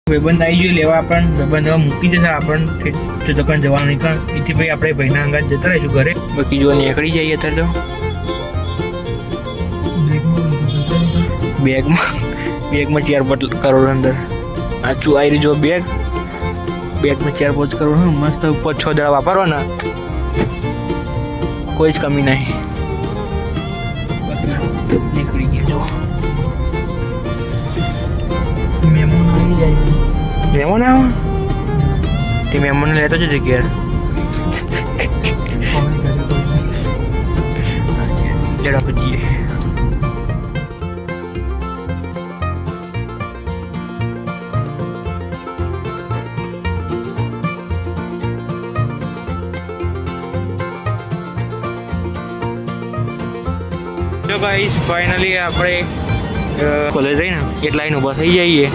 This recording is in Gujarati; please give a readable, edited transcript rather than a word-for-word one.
ભાઈબંધ આવી જોઈએ લેવા આપણને, ભાઈબંધ મૂકી જશે આપણને જો દુકાન જવાનું નીકળ એથી ભાઈ આપણે ભાઈના અંગાત જતા રહીશું ઘરે. બાકી જો નીકળી જઈએ અત્યારે તો બેગમાં 4-5 કરોડ અંદર આચું આવી રહ્યું જો બેગમાં 4-5 કરોડ મસ્ત 5-6 દાડા વાપરવાના, કોઈ જ કમી નહીં. નીકળી ગયા જો મહેમાન આવી જાય. મહેમાન આવો તે મહેમાનને લેતો જ ઘેર લેડા પછી જો ગાઈસ ફાઇનલી આપણે કોલેજ જઈને એક લાઈન ઊભા થઈ જઈએ.